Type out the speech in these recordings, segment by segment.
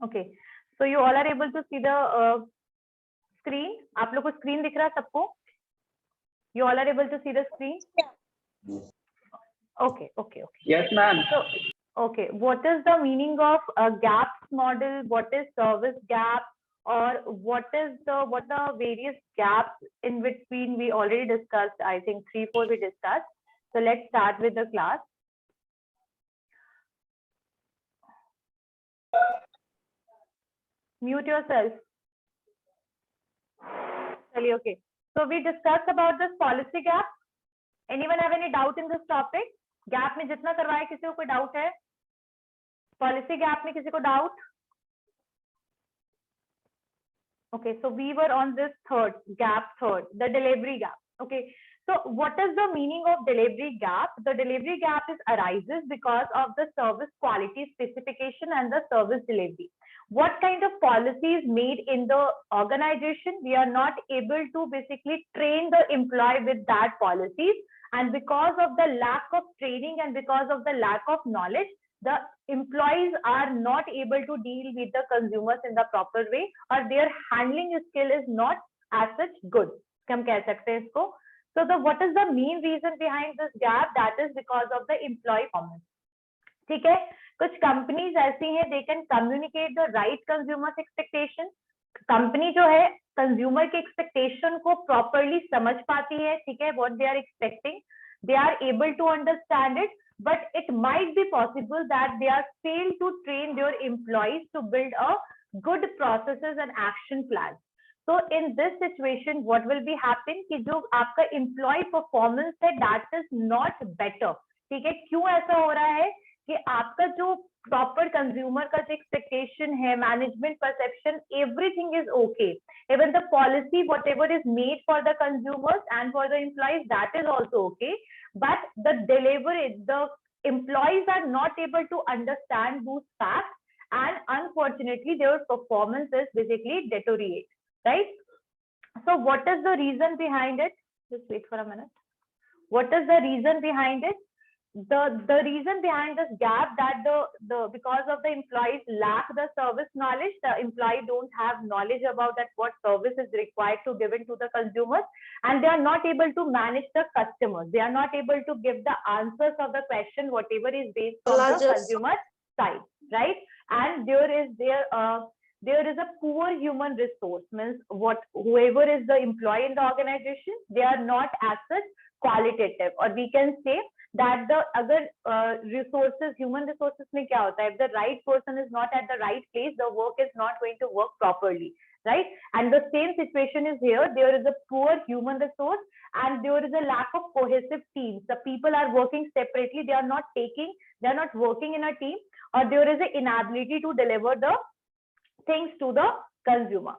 Okay, so you all are able to see the screen. आप लोग को screen दिख रहा है सबको? You all are able to see the screen? Okay. Yes, ma'am. So, okay, what is the meaning of a gaps model? What is service gap? Or what the various gaps in between we already discussed? I think 3-4 we discussed. So let's start with the class. Mute yourself. Okay. So we discussed about this policy gap. Anyone have any doubt in this topic? Gap में जितना करवाए किसी को कोई doubt है? Policy gap में किसी को doubt? Okay, so we were on this third, the delivery gap. Okay, so what is the meaning of delivery gap? The delivery gap arises because of the service quality specification and the service delivery. What kind of policies made in the organization? We are not able to basically train the employee with that policies, and because of the lack of training and because of the lack of knowledge, the employees are not able to deal with the consumers in the proper way, or their handling skill is not as such good. हम कह सकते हैं इसको. So what is the main reason behind this gap? That is because of the employee performance. ठीक है, कुछ companies ऐसी हैं, they can communicate the right consumers expectation. Company जो है कंज्यूमर के एक्सपेक्टेशन को प्रॉपरली समझ पाती है, ठीक है, what they are expecting, they are able to understand it, but it might be possible that they are failed to train their employees to build a good processes and action plans. So in this situation, what will be happen कि जो आपका employee performance है, that is not better. ठीक है, क्यों ऐसा हो रहा है कि आपका जो प्रॉपर कंज्यूमर का जो एक्सपेक्टेशन है, management perception, everything is okay, even the policy what ever is made for the consumers and for the employees, that is also okay, but the delivery, the employees are not able to understand those facts, and unfortunately their performance is basically deteriorate, right? So what is the reason behind it? Just wait for a minute. What is the reason behind it? The reason behind this gap, that the because of the employees lack the service knowledge, the employee don't have knowledge about that what service is required to give it to the consumers, and they are not able to manage the customers. They are not able to give the answers of the question whatever is based on the consumer side, right? And there is a poor human resource, means whoever is the employee in the organization, they are not as such qualitative, or we can say that the अगर resources, human resources में क्या होता है, if the right person is not at the right place, the work is not going to work properly, right? And the same situation is here. There is a poor human resource and there is a lack of cohesive teams. The people are working separately. They are not working in a team, or there is an inability to deliver the things to the consumer.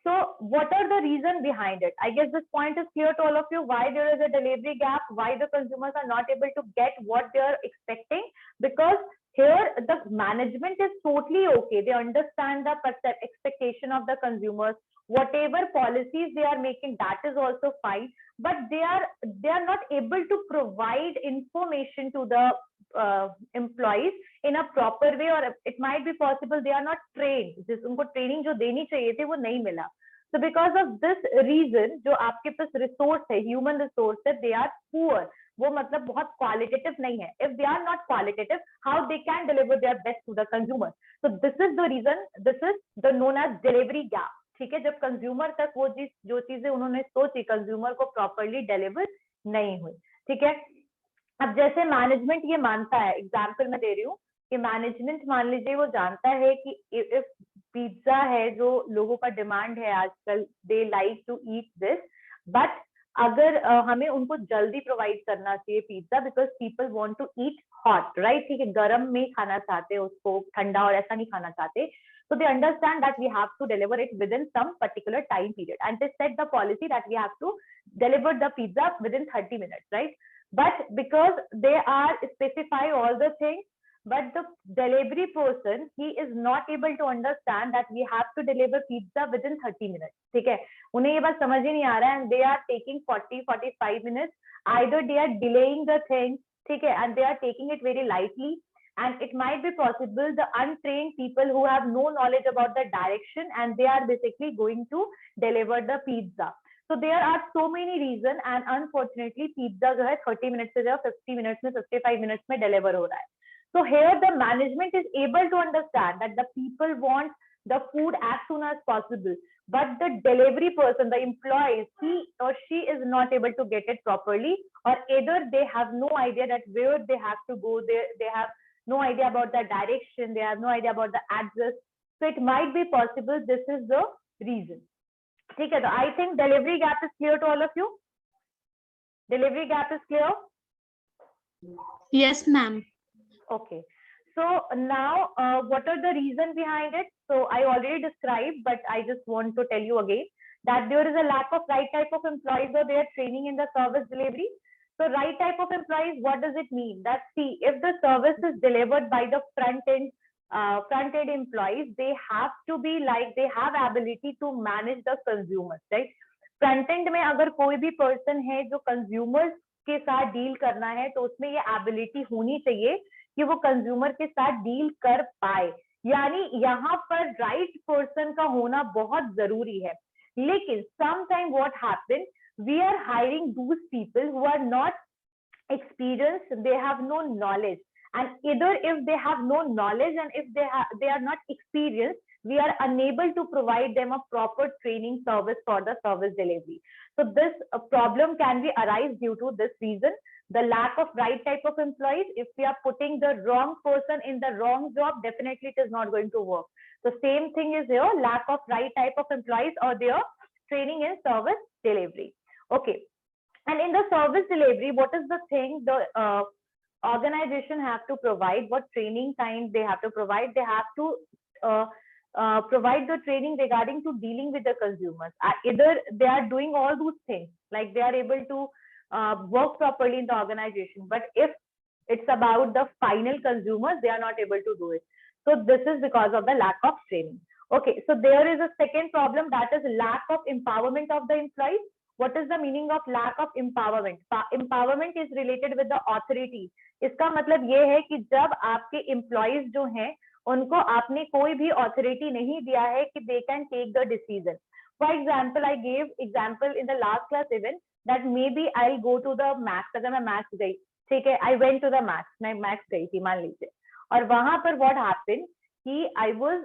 So what are the reasons behind it? I guess this point is clear to all of you, why there is a delivery gap, why the consumers are not able to get what they are expecting. Because here the management is totally okay. They understand the expectation of the consumers. Whatever policies they are making, that is also fine. But they are not able to provide information to the employees in a proper way, or it might be possible they are not trained. जिस उनको training जो देनी चाहिए थी वो नहीं मिला. So because of this reason, जो आपके पास रिसोर्स है, ह्यूमन रिसोर्स है, they are poor. वो मतलब बहुत क्वालिटेटिव नहीं है. If they are not qualitative, how they can deliver their best to the consumer? So this is the reason. This is the known as delivery gap. ठीक है, जब consumer तक वो जो चीजें उन्होंने सोची कंज्यूमर को प्रॉपरली डिलीवर नहीं हुई. ठीक है, अब जैसे मैनेजमेंट ये मानता है, एग्जाम्पल मैं दे रही हूँ कि मैनेजमेंट मान लीजिए वो जानता है कि इफ पिज्जा है जो लोगों का डिमांड है आजकल, they like to eat this, but अगर हमें उनको जल्दी प्रोवाइड करना चाहिए pizza, because people want to eat hot, right? ठीक है, गर्म में खाना चाहते हैं उसको, ठंडा और ऐसा नहीं खाना चाहते. So they understand that we have to deliver it within some particular time period, and they set the policy that we have to deliver the pizza within 30 minutes, right? But because they are specify all the things, but the delivery person, he is not able to understand that we have to deliver pizza within 30 minutes. ठीक है, उन्हें ये बात समझ ही नहीं आ रहा है, and they are taking 40-45 minutes. Either they are delaying the thing, ठीक है, and they are taking it very lightly. and it might be possible the untrained people who have no knowledge about the direction and they are basically going to deliver the pizza. So there are so many reasons, and unfortunately pizza जो है 30 minutes से जो 50 minutes में 55 minutes में deliver हो रहा है. So here the management is able to understand that the people want the food as soon as possible, but the delivery person, the employees, he or she is not able to get it properly, or either they have no idea that where they have to go, they have no idea about the direction, they have no idea about the address. So it might be possible this is the reason. ठीक है, तो I think delivery gap is clear to all of you. Delivery gap is clear. Yes, ma'am. Okay. So now, what are the reasons behind it? So I already described, but I just want to tell you again that there is a lack of right type of employees or their training in the service delivery. So right type of employees, what does it mean? That see, if the service is delivered by the front end employees, they have to be like, they have ability to manage the consumers, right? Front end में अगर कोई भी person है जो consumers के साथ deal करना है, तो उसमें ये एबिलिटी होनी चाहिए कि वो कंज्यूमर के साथ डील कर पाए. यानी यहाँ पर राइट पर्सन का होना बहुत जरूरी है. लेकिन sometime what happen, we are hiring those people who are not experienced, they have no knowledge, and either if they have no knowledge and if they are not experienced, we are unable to provide them a proper training service for the service delivery. So this problem can be arise due to this reason, the lack of right type of employees. If we are putting the wrong person in the wrong job, definitely it is not going to work. So same thing is here, lack of right type of employees or their training in service delivery. Okay. And in the service delivery, what is the thing the organization have to provide? What training kind they have to provide? They have to provide the training regarding to dealing with the consumers. Either they are doing all those things, like they are able to work properly in the organization, but if it's about the final consumers, they are not able to do it. So this is because of the lack of training. Okay, so there is a second problem, that is lack of empowerment of the employees. What is the meaning of lack of empowerment? Empowerment is related with the authority. इसका मतलब ये है कि जब आपके employees जो हैं, उनको आपने कोई भी authority नहीं दिया है कि they can take the decision. For example, I gave example in the last class even that maybe I'll go to the max. अगर मैं max गई, ठीक है, I went to the max, मैं max गई थी मान लीजिए, और वहां पर what happened कि I was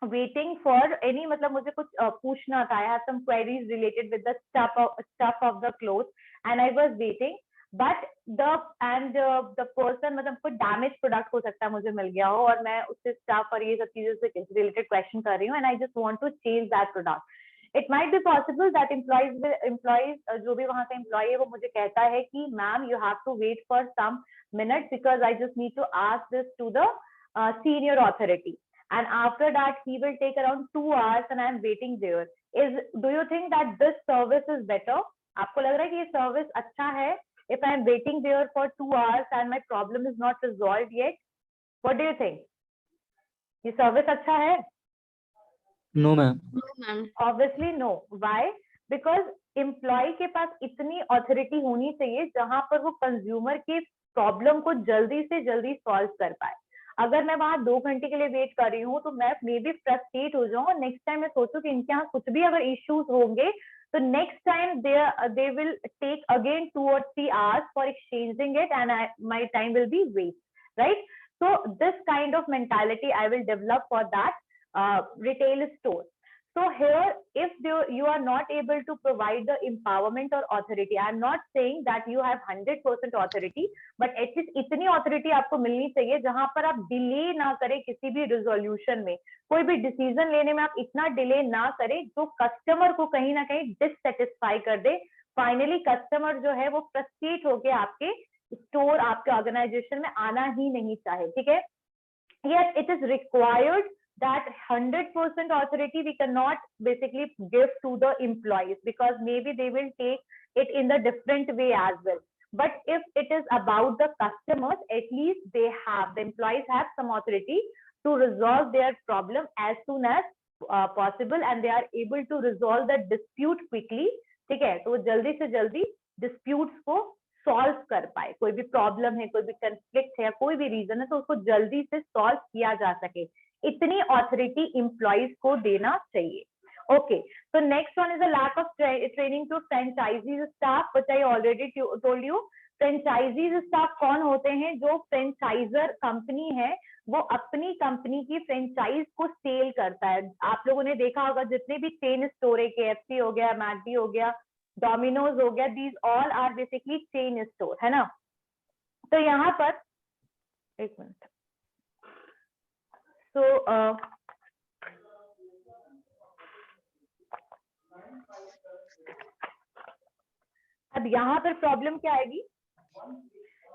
waiting for any, मतलब मुझे कुछ पूछना था, I have some queries related with the stuff of the clothes and I was waiting, but the person, मतलब कोई damaged product हो सकता है मुझे मिल गया हो और मैं उससे stuff और ये सब चीजों से related question कर रही हूँ and I just want to change that product. It might be possible that employees जो भी वहाँ का employee है वो मुझे कहता है कि ma'am you have to wait for some minutes because I just need to ask this to the senior authority. And after that he will take around 2 hours and I am waiting there. Do you think that this service is better? आपको लग रहा है कि ये service अच्छा है if I am waiting there for 2 hours and my problem is not resolved yet? What do you think? ये service अच्छा है? No ma'am. No, ma'am. Obviously no. Why? Because employee के पास इतनी authority होनी चाहिए जहां पर वो consumer के problem को जल्दी से जल्दी solve कर पाए. अगर मैं वहां 2 घंटे के लिए वेट कर रही हूँ तो मैं मे बी फ्रस्ट्रेट हो जाऊँ और नेक्स्ट टाइम मैं सोचूं कि इनके यहाँ कुछ भी अगर इश्यूज होंगे तो next time they will take again 2 or 3 hours for exchanging it and my time will be waste, right? So this kind of mentality I will develop for that retail store. So here, if you are not able to provide the empowerment or authority, I am not saying that you have 100% authority, but at least इतनी authority आपको मिलनी चाहिए जहां पर आप delay ना करें किसी भी resolution में, कोई भी decision लेने में आप इतना delay ना करें जो customer को कहीं ना कहीं dissatisfy कर दे. Finally customer जो है वो frustrate होके आपके store, आपके organization में आना ही नहीं चाहे. ठीक है? Yes, it is required that 100% authority we cannot basically give to the employees because maybe they will take it in the different way as well. But if it is about the customers, at least the employees have some authority to resolve their problem as soon as possible and they are able to resolve the dispute quickly. ठीक है, तो जल्दी से जल्दी disputes को solve कर पाए, कोई भी प्रॉब्लम है, कोई भी कंफ्लिक्ट है या कोई भी रीजन है तो उसको जल्दी से सॉल्व किया जा सके, इतनी ऑथोरिटी एम्प्लॉइज को देना चाहिए। Okay, so next one is a lack of training to franchisees staff, which I already told you. Franchisees staff कौन होते हैं? जो फ्रेंचाइजर कंपनी है वो अपनी कंपनी की फ्रेंचाइज को सेल करता है। आप लोगों ने देखा होगा जितने भी चेन स्टोर है, KFC हो गया, मैकडी हो गया, डोमिनोज हो गया, these all are basically chain store, है ना। तो यहाँ पर एक मिनट, तो अब यहाँ पर प्रॉब्लम क्या आएगी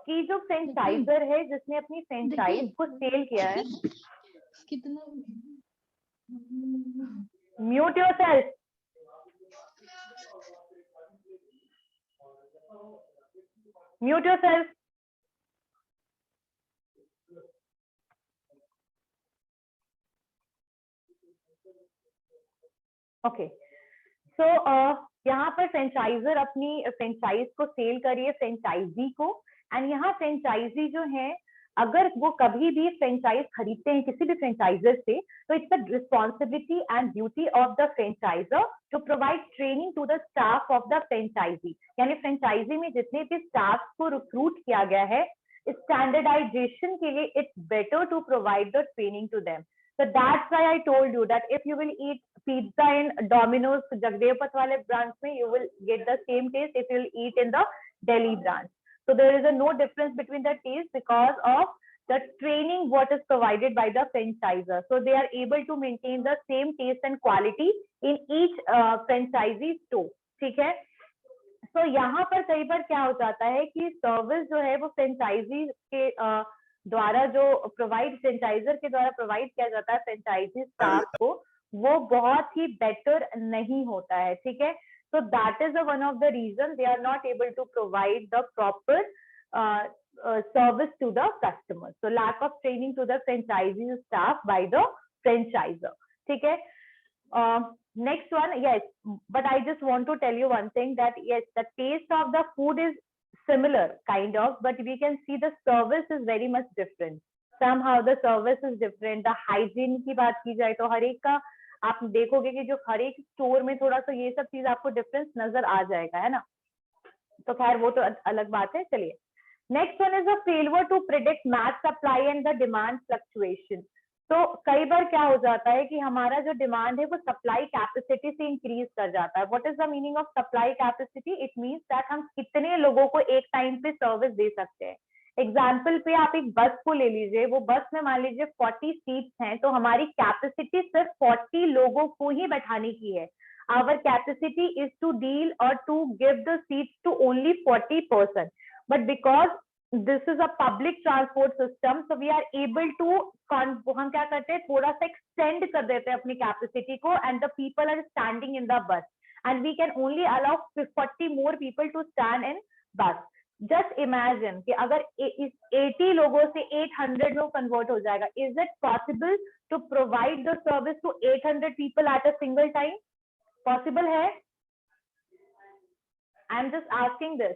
कि जो फ्रेंचाइजर है जिसने अपनी फ्रेंचाइज को सेल किया है, mute yourself, mute yourself. Okay, so यहाँ पर फ्रेंचाइजर अपनी फ्रेंचाइज को सेल करिए फ्रेंचाइजी को, एंड यहाँ फ्रेंचाइजी जो है अगर वो कभी भी फ्रेंचाइज खरीदते हैं किसी भी फ्रेंचाइजर से, तो it's the responsibility and duty of the franchiser to provide training to the staff of the franchisee. यानी फ्रेंचाइजी में जितने भी स्टाफ को रिक्रूट किया गया है स्टैंडर्डाइजेशन के लिए, it's better to provide the training to them. So that's why I told you that if you will eat pizza in Domino's Jagdev Path wale branch mein, you will get the same taste if you will eat in the Delhi branch. So there is a no difference between the taste because of the training what is provided by the franchisor. So they are able to maintain the same taste and quality in each franchisee store. ठीक है। So यहाँ पर कई बार क्या हो जाता है कि सर्विस जो है वो फ्रेंचाइजी के द्वारा जो फ्रेंचाइजर के द्वारा प्रोवाइड किया जाता है फ्रेंचाइजी स्टाफ को, वो बहुत ही बेटर नहीं होता है। ठीक है, so that is one of the reason they are not able to provide the proper service to the customers. So lack of training to the franchisee staff by the franchisor. ठीक है, next one, yes, but I just want to tell you one thing that yes, the taste of the food is similar kind of, but we can see the service is very much different. Somehow the service is different. The hygiene की बात की जाए तो हर एक का आप देखोगे कि जो हर एक स्टोर में थोड़ा सा ये सब चीज आपको डिफरेंस नजर आ जाएगा, है ना। तो खैर वो तो अलग बात है। चलिए, next one is a failure to predict match supply and the demand fluctuation. तो कई बार क्या हो जाता है कि हमारा जो डिमांड है वो सप्लाई कैपेसिटी से इंक्रीज कर जाता है। What is the meaning of supply capacity? It means that हम कितने लोगों को एक टाइम पे सर्विस दे सकते हैं। एग्जाम्पल पे आप एक बस को ले लीजिए, वो बस में मान लीजिए 40 सीट्स हैं, तो हमारी कैपेसिटी सिर्फ 40 लोगों को ही बैठाने की है। Our capacity is to deal or to give the seats to only 40%, but because this is a public transport system, so we are able to हम क्या करते हैं, थोड़ा सा एक्सटेंड कर देते हैं अपनी कैपेसिटी को, and the people are standing in the bus and we can only allow 40 more people to stand in bus. Just imagine कि अगर इस 80 लोगों से 800 में कन्वर्ट हो जाएगा, is it possible to provide the service to 800 people at a single time? Possible है? I'm just asking this.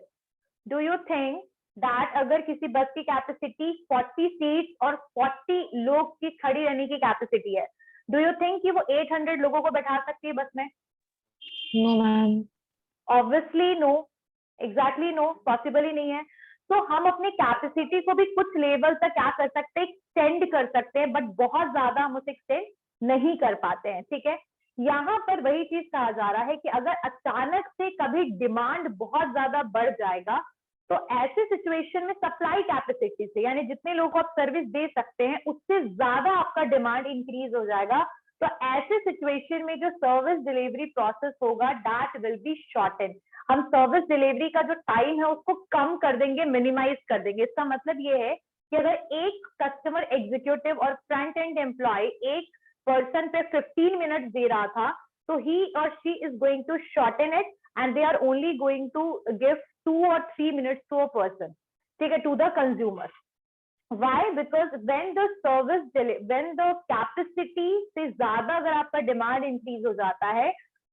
Do you think that अगर किसी बस की कैपेसिटी 40 सीट और 40 लोग की खड़ी रहने की कैपेसिटी है, do you think कि वो 800 लोगों को बैठा सकती है बस में? No ma'am. Obviously no. Exactly no. Possible ही नहीं है। तो हम अपनी कैपेसिटी को भी कुछ लेवल तक क्या कर सकते हैं, एक्सटेंड कर सकते हैं, बट बहुत ज्यादा हम उसे एक्सटेंड नहीं कर पाते हैं। ठीक है, यहाँ पर वही चीज कहा जा रहा है कि अगर अचानक से कभी डिमांड बहुत ज्यादा बढ़ जाएगा, तो ऐसे सिचुएशन में सप्लाई कैपेसिटी से, यानी जितने लोगों को आप सर्विस दे सकते हैं उससे ज्यादा आपका डिमांड इंक्रीज हो जाएगा। तो ऐसे सिचुएशन में जो सर्विस डिलीवरी प्रोसेस होगा दैट विल बी शॉर्टन। हम सर्विस डिलीवरी का जो टाइम है उसको कम कर देंगे, मिनिमाइज कर देंगे। इसका मतलब ये है कि अगर एक कस्टमर एग्जीक्यूटिव और फ्रंट एंड एम्प्लॉय एक पर्सन पे 15 मिनट दे रहा था, तो he or she is going to shorten it and they are only going to give 2 or 3 minutes to a person, ठीक है, to the consumer. Why? Because when the capacity से ज्यादा अगर आपका डिमांड इंक्रीज हो जाता है,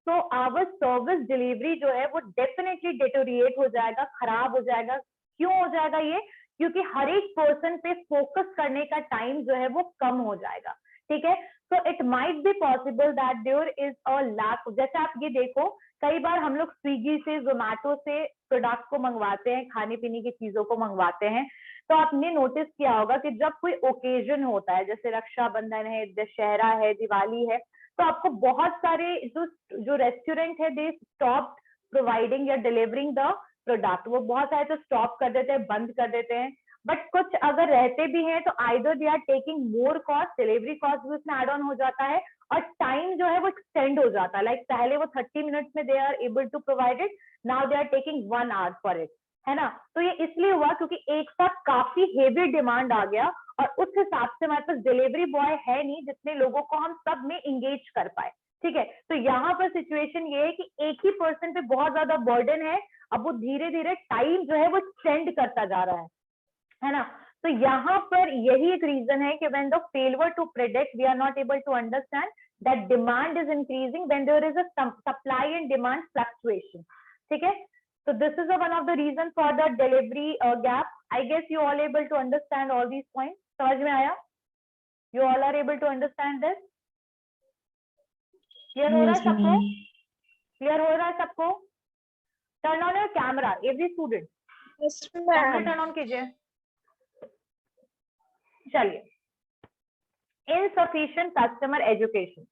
तो आवर सर्विस डिलीवरी जो है वो डेफिनेटली डिटोरिएट हो जाएगा, खराब हो जाएगा, क्यों हो जाएगा ये? क्योंकि हर एक पर्सन पे फोकस करने का टाइम जो है वो कम हो जाएगा, ठीक है। तो it might be possible that there is a lack. जैसे आप ये देखो, कई बार हम लोग स्विगी से, जोमेटो से प्रोडक्ट को मंगवाते हैं, खाने पीने की चीजों को मंगवाते हैं, तो आपने नोटिस किया होगा कि जब कोई ओकेजन होता है, जैसे रक्षाबंधन है, दशहरा है, दिवाली है, तो आपको बहुत सारे जो रेस्टोरेंट है, दे स्टॉप प्रोवाइडिंग या डिलीवरिंग द प्रोडक्ट। वो बहुत सारे तो स्टॉप कर देते हैं, बंद कर देते हैं, बट कुछ अगर रहते भी हैं तो either they are taking more cost, delivery cost भी उसमें एड ऑन हो जाता है, और टाइम जो है वो एक्सटेंड हो जाता है। लाइक पहले वो 30 मिनट्स में they are able to provide it, now they are taking 1 hour for it, है ना। तो ये इसलिए हुआ क्योंकि एक साथ काफी हेवी डिमांड आ गया, और उस हिसाब से हमारे पास डिलीवरी बॉय है नहीं जितने लोगों को हम सब में इंगेज कर पाए, ठीक है। तो यहाँ पर सिचुएशन ये है कि एक ही पर्सन पे बहुत ज्यादा बर्डन है, अब वो धीरे धीरे टाइम जो है वो एक्सटेंड करता जा रहा है ना। तो यहाँ पर यही एक रीजन है कि when the failure to predict, we are not able to understand that demand is increasing when there is a supply and demand fluctuation, ठीक है। So this is one of the reasons for the delivery gap. I guess you all able to understand all these points. समझ में आया? You all are able to understand this? Clear हो रहा है Yes, सबको? ma'am. Clear हो रहा है सबको? Turn on your camera, every student. Yes, camera ma'am. Turn on कीजिए। चलिए, insufficient customer education.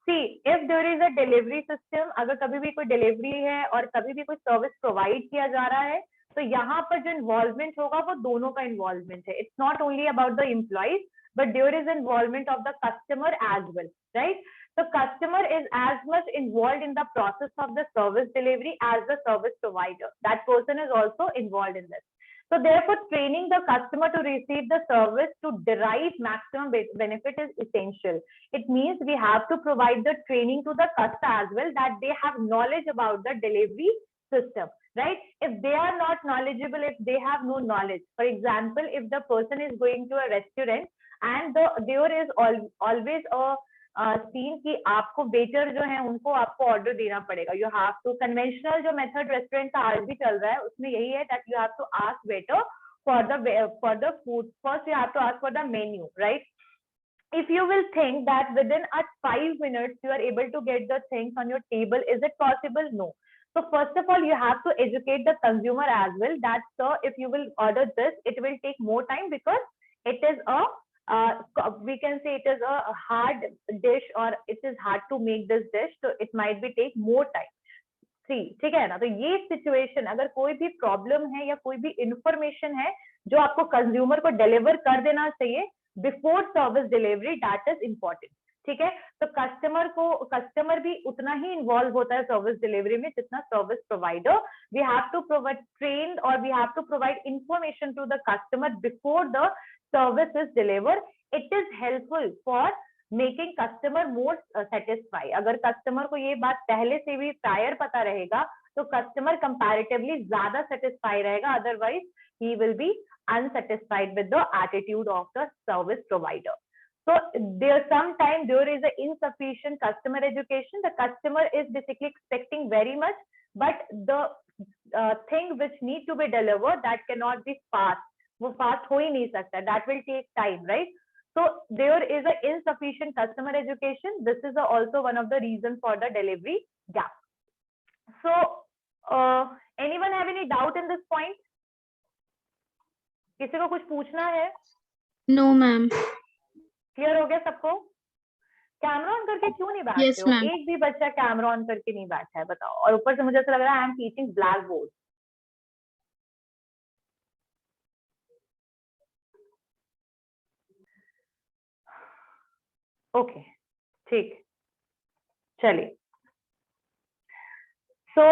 See, if there is a delivery system, अगर कभी भी कोई डिलीवरी है और कभी भी कोई सर्विस प्रोवाइड किया जा रहा है, तो यहाँ पर जो इन्वॉल्वमेंट होगा वो दोनों का इन्वॉल्वमेंट है। It's not only about the employees, but there is involvement of the customer as well, right? The customer is as much involved in the process of the service delivery as the service provider. That person is also involved in this. So therefore, training the customer to receive the service to derive maximum benefit is essential. It means we have to provide the training to the customer as well, that they have knowledge about the delivery system, right? If they are not knowledgeable, if they have no knowledge, for example, if the person is going to a restaurant and there is always a scene कि आपको waiter जो है उनको आपको order देना पड़ेगा, you have to, conventional जो method restaurant का आज भी चल रहा है उसमें यही है that you have to ask waiter for the food. First you have to ask for the menu, right? If you will think that within a 5 minutes you are able to get the things on your table, is it possible? No. So first of all, you have to educate the consumer as well that, sir, if you will order this, it will take more time because it is a we can say it is a hard dish or it is hard to make this dish, so it might be take more time. ठीक है ना। तो ये situation, अगर कोई भी problem है या कोई भी इंफॉर्मेशन है जो आपको कंज्यूमर को डिलीवर कर देना चाहिए before service delivery, that is important, ठीक है। तो कस्टमर भी उतना ही इन्वॉल्व होता है सर्विस डिलीवरी में जितना service provider. We have to provide train और we have to provide information to the customer before the service is deliver. It is helpful for making customer more satisfy. अगर customer को ये बात पहले से भी प्रायर पता रहेगा तो कस्टमर कंपैरेटिवली ज्यादा सेटिस्फाई रहेगा, otherwise he will be unsatisfied with the attitude of the service provider. So there sometimes there is a insufficient customer education. The customer is basically expecting very much, but the thing which need to be delivered that cannot be fast. वो fast हो ही नहीं सकता. That will take time, right? So there is a insufficient customer education. This is also one of the reasons for the delivery gap. So anyone have any doubt in this point? किसी को कुछ पूछना है? No, ma'am. Clear हो गया सबको? Camera on करके क्यों नहीं बैठते Yes, हो? ma'am. एक भी बच्चा कैमरा ऑन करके नहीं बैठा है, बताओ। और ऊपर से मुझे ऐसा लग रहा है I am teaching black board. Okay, ठीक, चलिए। So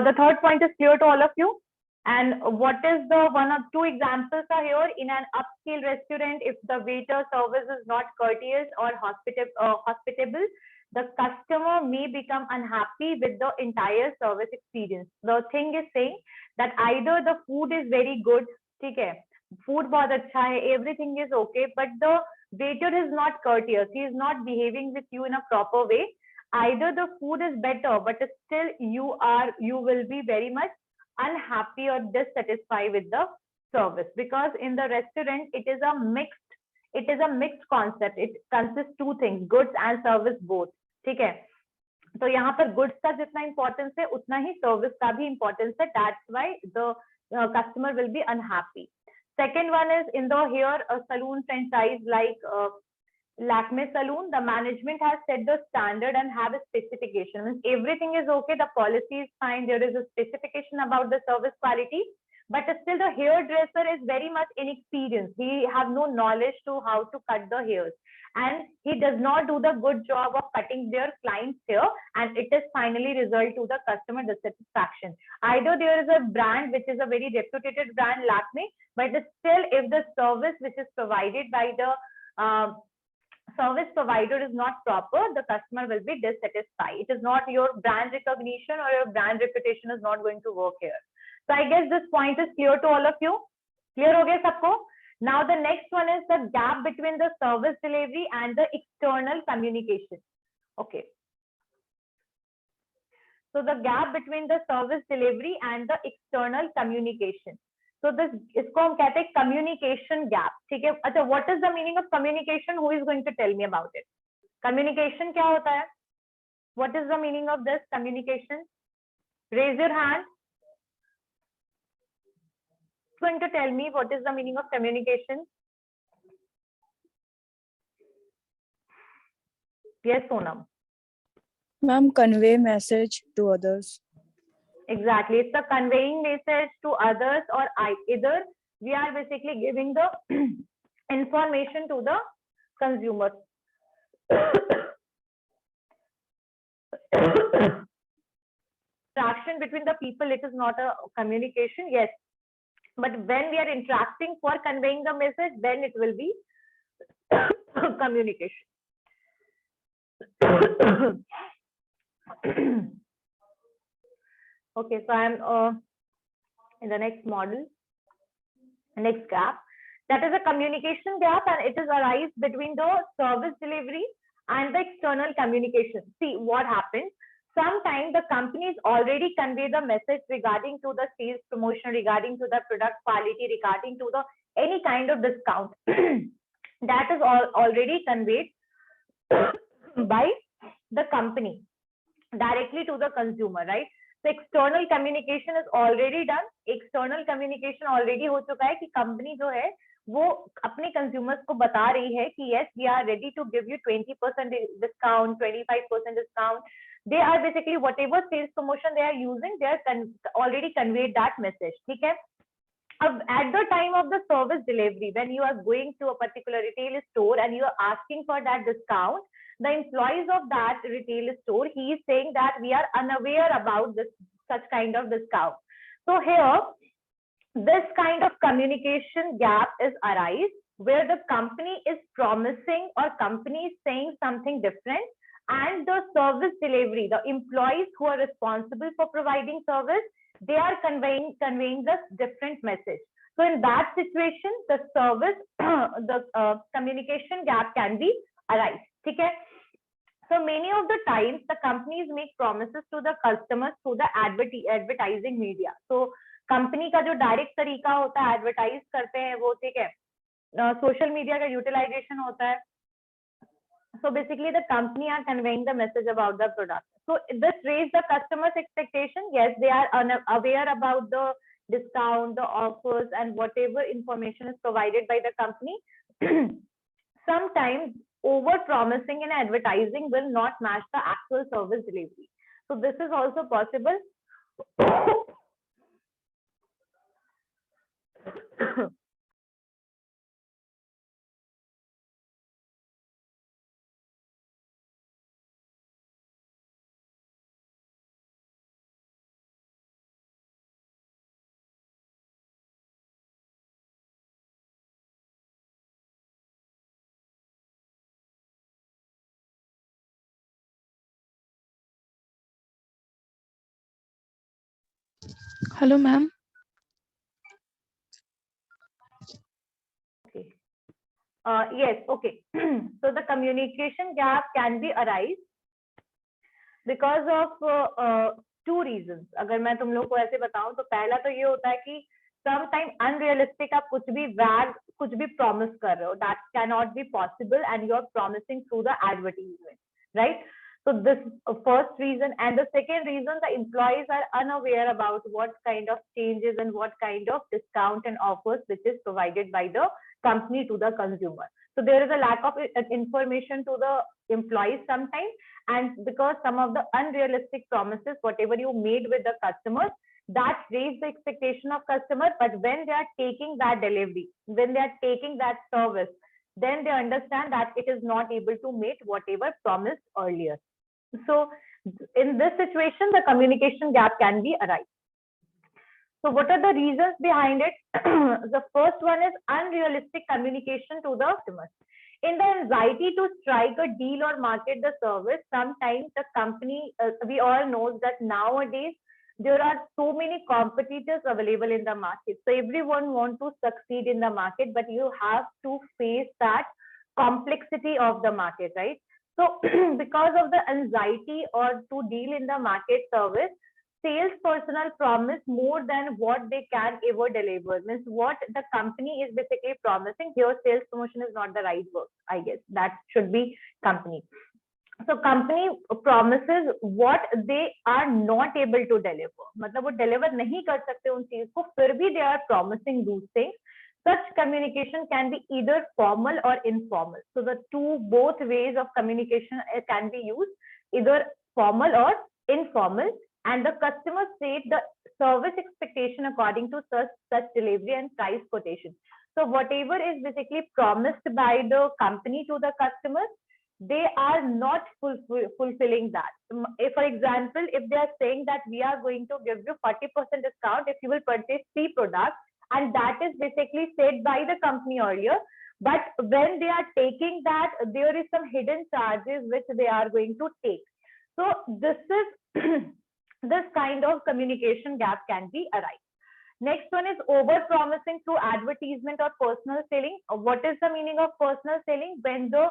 the third point is clear to all of you. And what is the one of two examples are here in an upscale restaurant? If the waiter service is not courteous or hospitable, the customer may become unhappy with the entire service experience. The thing is saying that either the food is very good, ठीक है, food बहुत अच्छा है, everything is okay, but the waiter is not courteous, he is not behaving with you in a proper way. Either the food is better, but still you will be very much unhappy or dissatisfied with the service, because in the restaurant it is a mixed concept. It consists two things, goods and service both. ठीक है, तो यहाँ पर goods का जितना importance है उतना ही service का भी इंपॉर्टेंस है. That's why the customer will be unhappy. Second one is in the here a saloon franchise like Lakme Saloon, the management has set the standard and have a specification. Means everything is okay, the policy is fine, there is a specification about the service quality, but still the hairdresser is very much inexperienced. He have no knowledge to how to cut the hairs, and he does not do the good job of cutting their client's hair, and it is finally result to the customer dissatisfaction. Either there is a brand which is a very reputed brand, Lakme, but still if the service which is provided by the service provider is not proper, the customer will be dissatisfied. It is not your brand recognition or your brand reputation is not going to work here. So I guess this point is clear to all of you. Clear ho gaya sabko? Now the next one is the gap between the service delivery and the external communication. Okay. So the gap between the service delivery and the external communication. So this इसको हम कहते हैं communication gap. ठीक है. अच्छा, what is the meaning of communication? Who is going to tell me about it? Communication क्या होता है? What is the meaning of this communication? Raise your hand. Who is going to tell me what is the meaning of communication? Yes, Sonam. Ma'am, convey message to others. Exactly, it's the conveying message to others, or either we are basically giving the information to the consumer. Interaction between the people, it is not a communication, yes, but when we are interacting for conveying the message, then it will be communication. Okay, so I'm in the next model, next gap. That is a communication gap, and it is arise between the service delivery and the external communication. See what happens. Sometimes the companies already convey the message regarding to the sales promotion, regarding to the product quality, regarding to the any kind of discount. That is already conveyed by the company directly to the consumer, right? So external communication is already done. External communication already हो चुका है कि company जो है वो अपने consumers को बता रही है कि yes, we are ready to give you 20% discount, 25% discount. They are basically whatever sales promotion they are using, they are already conveyed that message. ठीक है. At the time of the service delivery, when you are going to a particular retail store and you are asking for that discount, the employees of that retail store, he is saying that we are unaware about this such kind of discount. So here, this kind of communication gap is arise where the company is promising or company is saying something different, and the service delivery, the employees who are responsible for providing service, they are conveying this different message. So in that situation, the service, the communication gap can be arise. Okay? So many of the times, the companies make promises to the customers through the advertising media. So company का जो direct तरीका होता है advertise करते हैं वो, ठीक है, social media का utilization होता है. So basically the company are conveying the message about the product. So this raise the customer's expectation. Yes, they are aware about the discount, the offers, and whatever information is provided by the company. Sometimes over promising in advertising will not match the actual service delivery. So this is also possible. Hello, ma'am. Okay. Yes, okay. So the communication gap can be arise because of two reasons. अगर मैं तुम लोग को ऐसे बताऊं तो पहला तो ये होता है कि Sometimes unrealistic, आप कुछ भी वैग कुछ भी promise कर रहे हो, that cannot be possible and you are promising through the advertisement, right? So this first reason, and the second reason, the employees are unaware about what kind of changes and what kind of discount and offers which is provided by the company to the consumer. So there is a lack of information to the employees sometimes, and because some of the unrealistic promises, whatever you made with the customers, that raise the expectation of customer, but when they are taking that delivery, when they are taking that service, then they understand that it is not able to meet whatever promised earlier. So in this situation, the communication gap can be arise. So what are the reasons behind it? The first one is unrealistic communication to the customers. In the anxiety to strike a deal or market the service, sometimes the company, we all know that nowadays there are so many competitors available in the market. So everyone wants to succeed in the market, but you have to face that complexity of the market, right? So because of the anxiety or to deal in the market service, sales personnel promise more than what they can ever deliver. Means what the company is basically promising. Here, sales promotion is not the right word, I guess. That should be company. So company promises what they are not able to deliver. मतलब वो deliver नहीं कर सकते उन चीज को, फिर भी they are promising those things. Such communication can be either formal or informal. So the both ways of communication can be used, either formal or informal. And the customer state the service expectation according to such delivery and price quotation. So whatever is basically promised by the company to the customers, they are not fulfilling that. If, for example, if they are saying that we are going to give you 40% discount if you will purchase 3 products, and that is basically said by the company earlier, but when they are taking that, there is some hidden charges which they are going to take. So this is this kind of communication gap can be arise. Next one is over promising through advertisement or personal selling. What is the meaning of personal selling? When the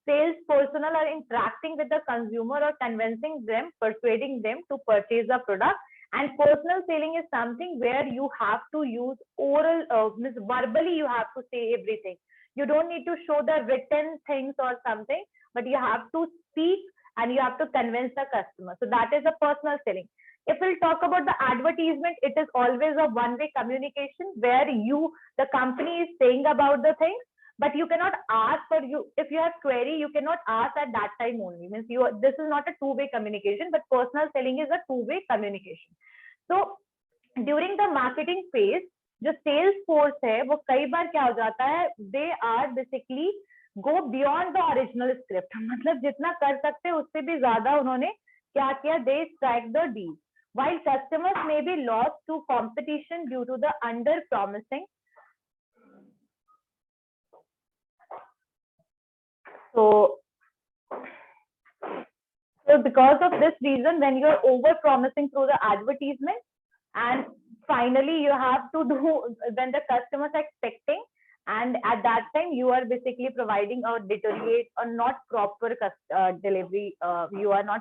sales personnel are interacting with the consumer or convincing them, persuading them to purchase a product. And personal selling is something where you have to use oral, verbally you have to say everything. You don't need to show the written things or something, but you have to speak and you have to convince the customer. So that is a personal selling. If we'll talk about the advertisement, it is always a one-way communication where the company is saying about the things, but you cannot ask, or if you have query, you cannot ask at that time only. Means this is not a two-way communication, but personal selling is a two-way communication. So during the marketing phase, जो sales force है वो कई बार क्या हो जाता है, they are basically go beyond the original script. मतलब जितना कर सकते हैं उससे भी ज्यादा उन्होंने क्या किया, they strike the deal. While customers may be lost to competition due to the under promising. So because of this reason, when you're over promising through the advertisement, and finally you have to do when the customers are expecting, and at that time you are basically providing a deteriorate or not proper delivery, you are not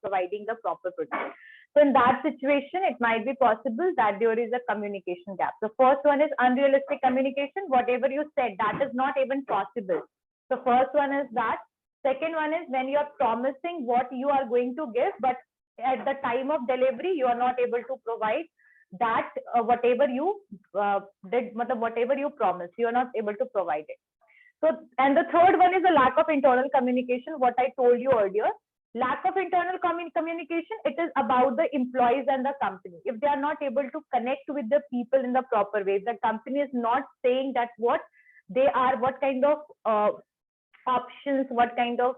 providing the proper product. So in that situation, it might be possible that there is a communication gap. The first one is unrealistic communication. Whatever you said, that is not even possible. So first one is that. Second one is when you are promising what you are going to give, but at the time of delivery, you are not able to provide that whatever you did, whatever you promised, you are not able to provide it. So, and the third one is a lack of internal communication, what I told you earlier. Lack of internal communication, it is about the employees and the company. If they are not able to connect with the people in the proper way, the company is not saying that what they are, what kind of options, what kind of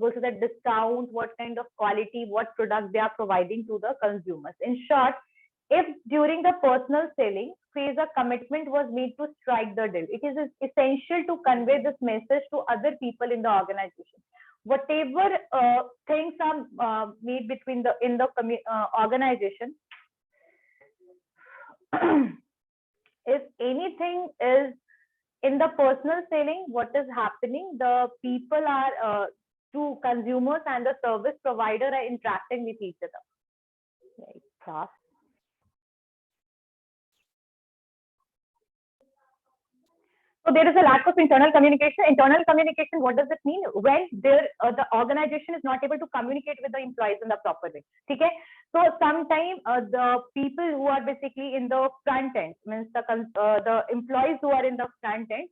versus the discount, what kind of quality, what product they are providing to the consumers. In short, if during the personal selling phase a commitment was made to strike the deal, it is essential to convey this message to other people in the organization. Whatever things are made between in the organization, if anything is in the personal selling, what is happening? The people are to consumers and the service provider are interacting with each other. Right. So there is a lack of internal communication. Internal communication, what does it mean? When there the organization is not able to communicate with the employees in the proper way. Okay. So sometimes the people who are basically in the front end, means the employees who are in the front end,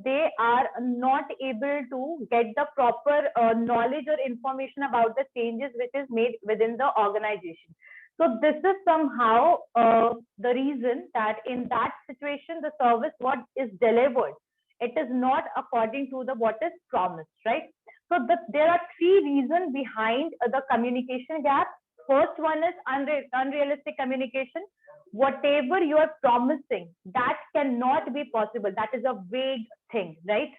they are not able to get the proper knowledge or information about the changes which is made within the organization. So this is somehow the reason that in that situation, the service what is delivered, it is not according to the what is promised, right? So there are three reasons behind the communication gap. First one is unrealistic communication. Whatever you are promising, that cannot be possible. That is a vague thing, right?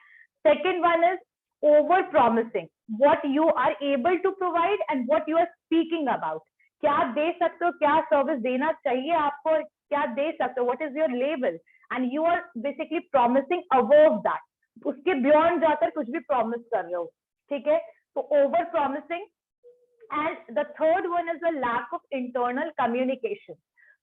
Second one is over promising. What you are able to provide and what you are speaking about. क्या आप दे सकते हो, क्या service देना चाहिए आपको, क्या दे सकते हो, what is your label, and you are basically promising above that. उसके beyond जाकर कुछ भी promise कर रहे हो, ठीक है? तो over promising. And the third one is the lack of internal communication.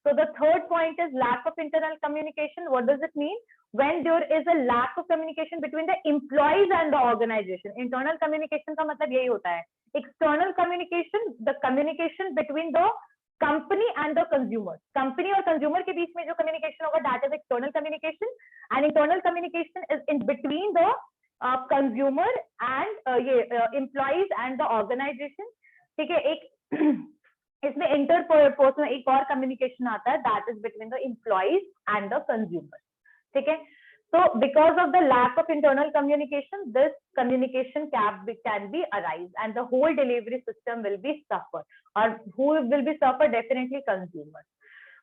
So the third point is lack of internal communication. What does it mean? When there is a lack of communication between the employees and the organization. Internal communication का मतलब यही होता है. External communication, the communication between the company and the consumer. Company और consumer के बीच में जो communication होगा, that is external communication. And internal communication is in between the consumer and employees and the organization. ठीक है, एक इसमें इंटरपर्सनल एक और कम्युनिकेशन आता है, that is between the employees and the consumer. ठीक है, so because of the lack of internal communication, this communication gap can be arise and the whole delivery system will be suffer. Or who will be suffer? Definitely consumers.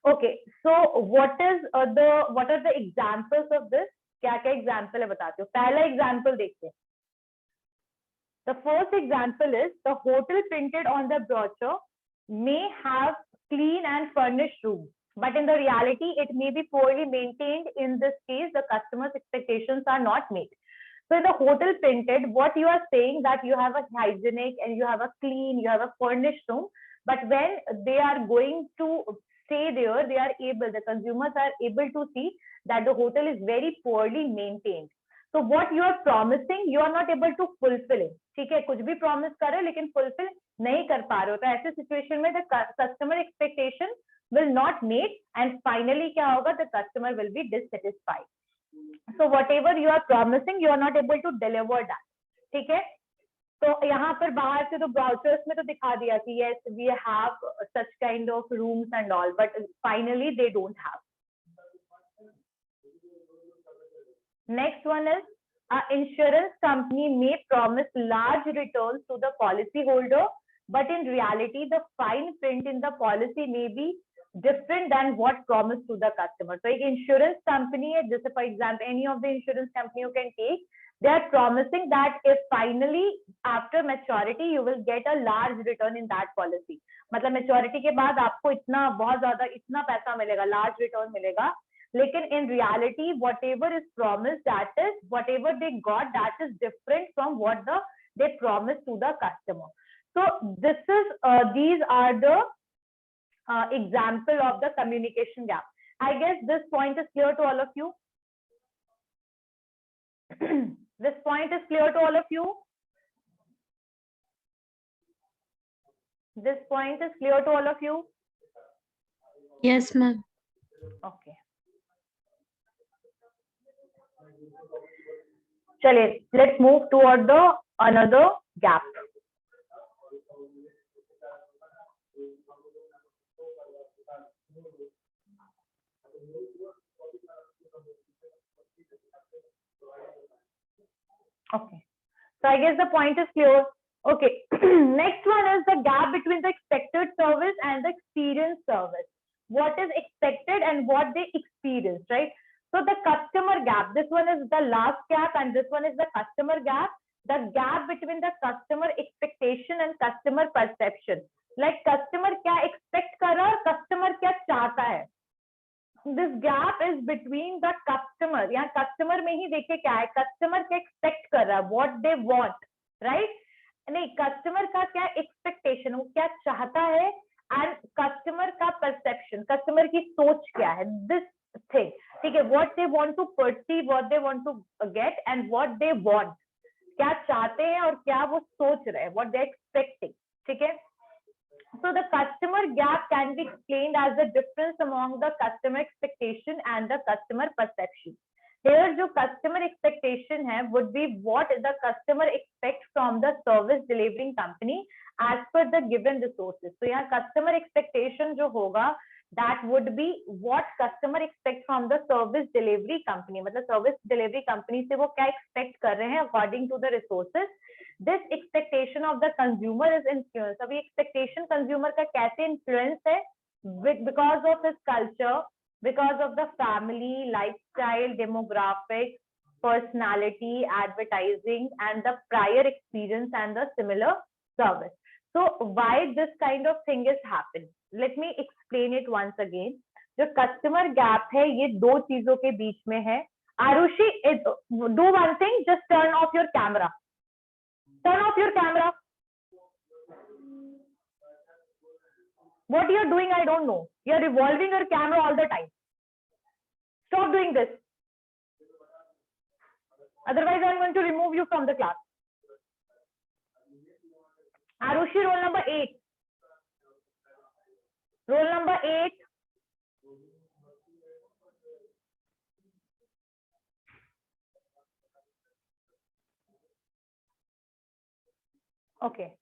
Okay, so what are the examples of this? क्या क्या example है बताते हो. पहला example देखते हैं. The first example is the hotel printed on the brochure may have clean and furnished rooms, but in the reality, it may be poorly maintained. In this case, the customer's expectations are not met. So in the hotel printed, what you are saying that you have a hygienic and you have a clean, you have a furnished room, but when they are going to stay there, the consumers are able to see that the hotel is very poorly maintained. So what you are promising, you are not able to fulfill it. ठीक है, कुछ भी promise कर रहे हो लेकिन fulfill नहीं कर पा रहे हो, तो ऐसे situation में the customer expectation will not meet and finally क्या होगा, the customer will be dissatisfied. So whatever you are promising, you are not able to deliver that. ठीक है, तो यहाँ पर बाहर से तो brochures में तो दिखा दिया कि yes we have such kind of rooms and all, but finally they don't have. Next one is insurance company may promise large returns to the policy holder, but in reality, the fine print in the policy may be different than what promised to the customer. So, एक insurance company है, जैसे for example, any of the insurance company you can take, they are promising that if finally after maturity you will get a large return in that policy. मतलब maturity के बाद आपको इतना बहुत ज़्यादा इतना पैसा मिलेगा, large return मिलेगा. लेकिन in reality, whatever is promised, that is whatever they got, that is different from what they promised to the customer. So this is these are the example of the communication gap. I guess this point is clear to all of you. This point is clear to all of you. This point is clear to all of you. Yes, ma'am. Okay. चलिए, let's move toward the another gap. Okay, so I guess the point is clear. Okay, next one is the gap between the expected service and the experienced service. What is expected and what they experience, right? So the customer gap, this one is the last gap and this one is the customer gap. The gap between the customer expectation and customer perception. Like customer क्या expect कर रहा है, customer क्या चाहता है. This gap is between the customer. यहाँ customer में ही देखिए क्या है, customer क्या expect कर रहा है, what they want, right? नहीं, customer का क्या expectation, वो क्या चाहता है, and customer का perception, customer की सोच क्या है. This thing. ठीक है, what they want to perceive, what they want to get and what they want, क्या चाहते हैं और क्या वो सोच रहे हैं, what they expecting. ठीक है, so the customer gap can be explained as the difference among the customer expectation and the customer perception. Here जो customer expectation है would be what the customer expects from the service delivering company as per the given resources. तो यहाँ customer expectation जो होगा that would be what customer expect from the service delivery company. मतलब service delivery company से वो क्या expect कर रहे हैं according to the resources. This expectation of the consumer is influenced. अभी expectation consumer का कैसे influence है because of his culture, because of the family, lifestyle, demographics, personality, advertising, and the prior experience and the similar service. So why this kind of thing is happening? Let me explain it once again. जो customer gap है ये दो चीजों के बीच में है. Arushi, do one thing, just turn off your camera. Turn off your camera. What you're doing, I don't know. You're revolving your camera all the time. Stop doing this. Otherwise, I'm going to remove you from the class. Arushi, roll number 8. Roll number 8. Okay.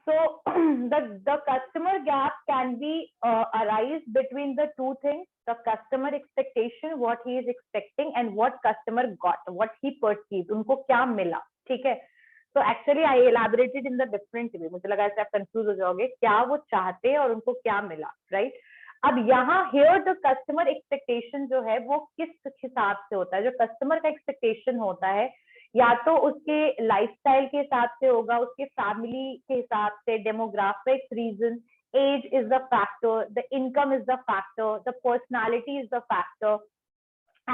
So the customer gap can be arise between the two things: the customer expectation, what he is expecting, and what customer got, what he perceived, उनको क्या मिला. ठीक है. So actually I elaborated in the different way. मुझे लगा ऐसे आप confuse हो जाओगे क्या वो चाहते हैं और उनको क्या मिला, right? अब यहाँ here the customer expectation जो है वो किस हिसाब से होता है? जो कस्टमर का एक्सपेक्टेशन होता है या तो उसके लाइफस्टाइल के हिसाब से होगा, उसके फैमिली के हिसाब से, demographics region, age is the factor, the income is the factor, the personality is the factor,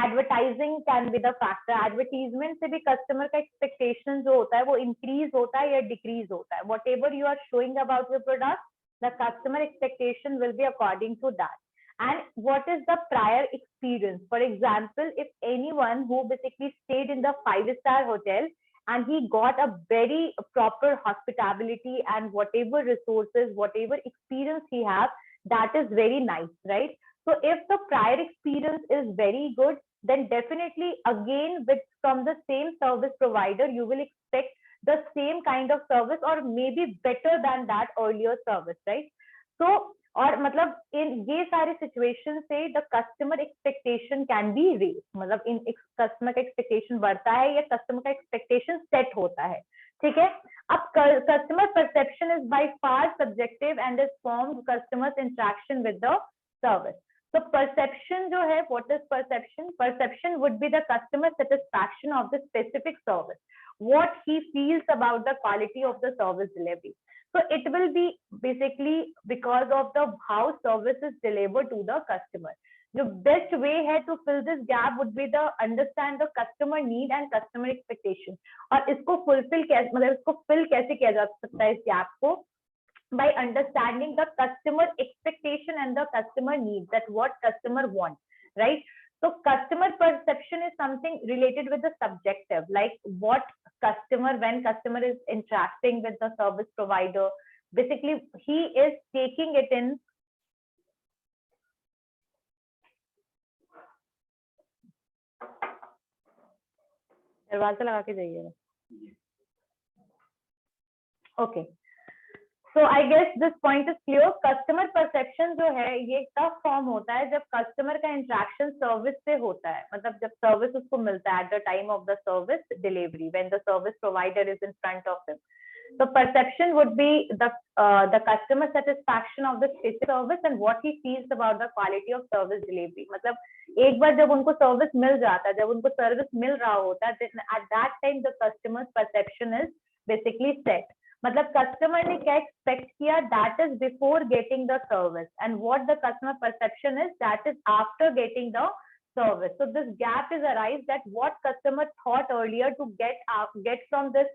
advertising can be the factor. Advertisement से भी कस्टमर का एक्सपेक्टेशन जो होता है वो इंक्रीज होता है या डिक्रीज होता है. Whatever you are showing about your product, the customer expectation will be according to that. And what is the prior experience? For example, if anyone who basically stayed in the 5-star hotel and he got a very proper hospitality and whatever resources, whatever experience he has, that is very nice, right? So if the prior experience is very good, then definitely again from the same service provider, you will expect the same kind of service or maybe better than that earlier service, right? So और मतलब इन ये सारे situation से the customer expectation can be raise. मतलब इन customer का expectation बढ़ता है या कस्टमर का एक्सपेक्टेशन सेट होता है. ठीक है. अब customer perception is by far subjective and is formed customers interaction with the service. तो परसेप्शन जो है, what is perception? Perception would be the customer satisfaction of the specific service, what he feels about the quality of the service delivery. So it will be basically because of the how service is delivered to the customer. The best way है to fill this gap would be the understand the customer need and customer expectation. और इसको fulfill कैसे, मतलब इसको fill कैसे किया जा सकता है इस gap को? By understanding the customer expectation and the customer need, that what customer want, right? So customer perception is something related with the subjective, like what customer, when customer is interacting with the service provider, basically he is taking it in. दरवाजा लगा के जाइएगा. Okay. So I guess this point is clear. Customer perception जो है ये तब form होता है जब कस्टमर का इंटरेक्शन सर्विस से होता है. मतलब जब सर्विस उसको मिलता है at the time of the service delivery, when the service provider is in front of him. So perception would be the customer satisfaction of the specific service and what he feels about the quality of service delivery. मतलब एक बार जब उनको service मिल जाता है, जब उनको service मिल रहा होता है, at that time the customer's perception is basically set. मतलब कस्टमर ने क्या एक्सपेक्ट किया, that is before getting the service, and what the customer perception is, that is after getting the service. So this gap is arise that what customer thought earlier to get from this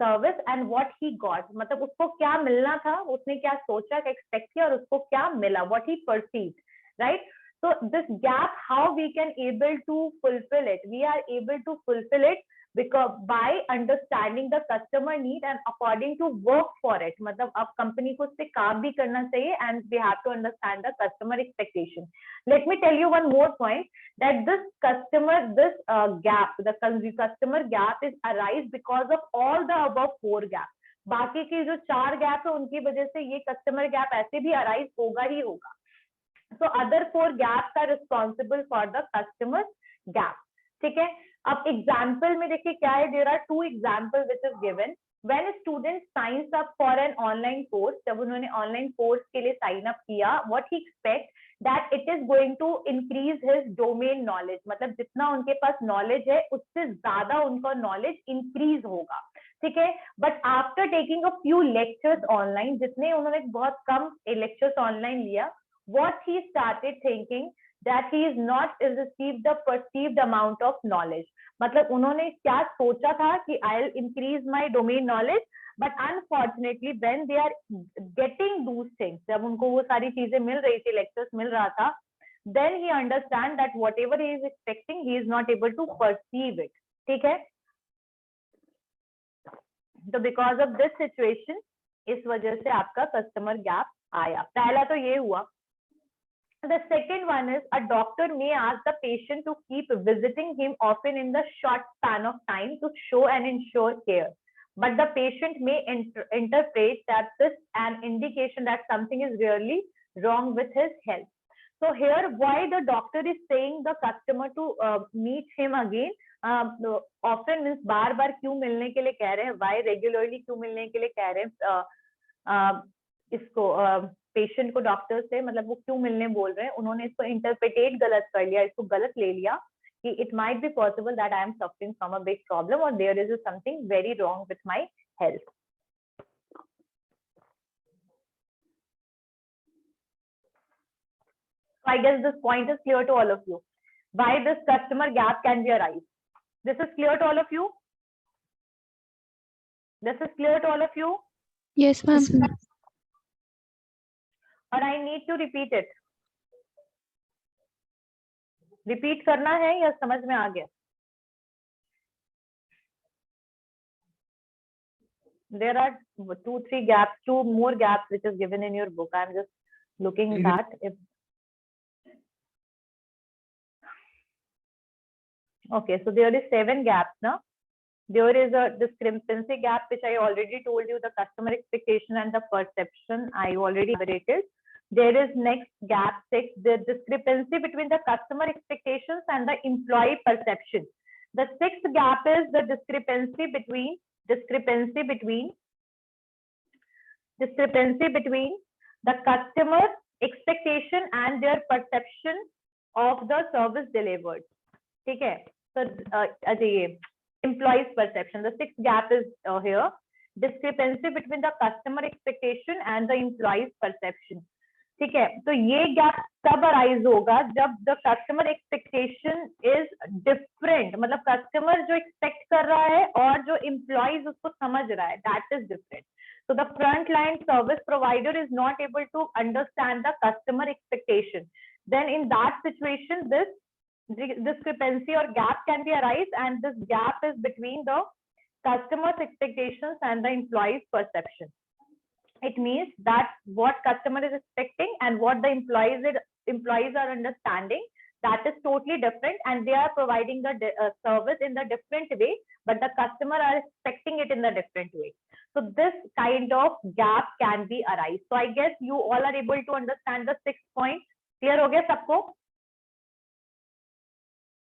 service and what he got. मतलब उसको क्या मिलना था, उसने क्या सोचा, क्या expect किया और उसको क्या मिला, what he perceived, right? So this gap, how we can able to fulfill it? We are able to fulfill it because by understanding the customer need and according to work for it. मतलब अब company को उससे काम भी करना चाहिए and we have to understand the customer expectation. Let me tell you one more point that this gap, the customer gap is arise because of all the above 4 gaps. बाकी की जो 4 गैप है उनकी वजह से ये कस्टमर गैप ऐसे भी अराइज होगा ही होगा. So other 4 gaps are responsible for the customer gap. ठीक है. अब एग्जाम्पल में देखिए क्या है, there are 2 example which is given. When a student signs up for an online course, जब उन्होंने ऑनलाइन कोर्स के लिए साइन अप किया, what he expect that it is going to increase his domain knowledge. मतलब जितना उनके पास knowledge है उससे ज्यादा उनका नॉलेज इंक्रीज होगा. ठीक है. But after taking a few lectures online, जितने उन्होंने बहुत कम लेक्चर्स ऑनलाइन लिया, what he started thinking that he is not received the perceived amount of knowledge. मतलब उन्होंने क्या सोचा था कि I'll increase my domain knowledge, but unfortunately when they are getting those things, जब उनको वो सारी चीजें मिल रही थी, लेक्चर्स मिल रहा था, then he understand that whatever he is expecting he is not able to perceive it. ठीक है. तो because of this situation, इस वजह से आपका कस्टमर गैप आया. पहला तो ये हुआ. The second one is a doctor may ask the patient to keep visiting him often in the short span of time to show and ensure care. But the patient may interpret that this an indication that something is really wrong with his health. So here, why the doctor is saying the customer to meet him again? Often means बार बार क्यों मिलने के लिए कह रहे हैं? Why regularly क्यों मिलने के लिए कह रहे हैं? इसको पेशेंट को डॉक्टर से, मतलब वो क्यों मिलने बोल रहे हैं, उन्होंने इसको इंटरप्रिटेट गलत कर लिया, इसको गलत ले लिया कि it might be possible that I am suffering from a big problem और there is something very wrong with my health. I guess this point is clear to all of you. Why this customer gap can be arise. This is clear to all of you? This is clear to all of you? Yes, ma'am. Or I need to repeat it? Repeat करना है या समझ में आ गया? There are 2-3 gaps, 2 more gaps which is given in your book. I'm just looking at if. Okay, so there is 7 gaps now. There is a discrepancy gap which I already told you, the customer expectation and the perception I already elaborated. There is next gap 6, the discrepancy between the customer expectations and the employee perception. The 6th gap is the discrepancy between the customer expectation and their perception of the service delivered. ठीक है. So ये employees perception. The 6th gap is here. Discrepancy between the customer expectation and the employees perception. ठीक है. तो ये gap तब arise होगा जब the customer expectation is different, मतलब कस्टमर जो एक्सपेक्ट कर रहा है और जो एम्प्लॉइज उसको समझ रहा है, that is different. So the frontline service provider is not able to understand the customer expectation. Then in that situation, this discrepancy or gap can be arise, and this gap is between the customer's expectations and the employee's perception. It means that what customer is expecting and what the employees are understanding, that is totally different, and they are providing the service in the different way, but the customer are expecting it in the different way. So this kind of gap can be arise. So I guess you all are able to understand the 6 points. Clear हो गया सबको?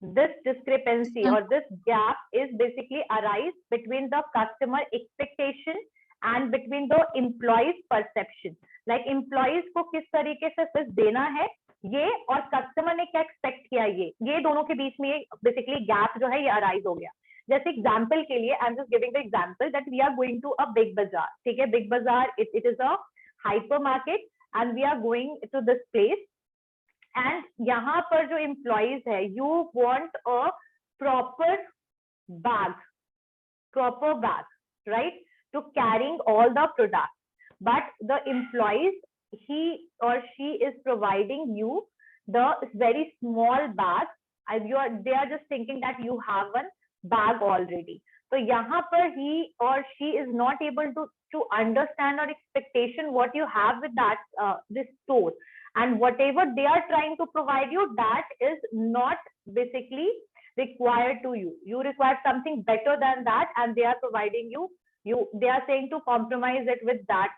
This discrepancy or this gap is basically arise between the customer expectation and between the employees perception. Like employees को किस तरीके से service देना है ये, और कस्टमर ने क्या एक्सपेक्ट किया, ये दोनों के बीच में बेसिकली गैप जो है ये अराइज हो गया. जैसे एग्जांपल के लिए I am just giving the example that we are going to a Big Bazaar. ठीक है. Big Bazaar it is a hyper market and we are going to this place, and यहाँ पर जो एम्प्लॉइज है, you want a proper bag, right, to carrying all the products, but the employees, he or she is providing you the very small bag, they are just thinking that you have one bag already. So यहाँ पर he or she is not able to understand or expectation what you have with that this store, and whatever they are trying to provide you, that is not basically required to you. You require something better than that, and they are providing you. They are saying to compromise it with that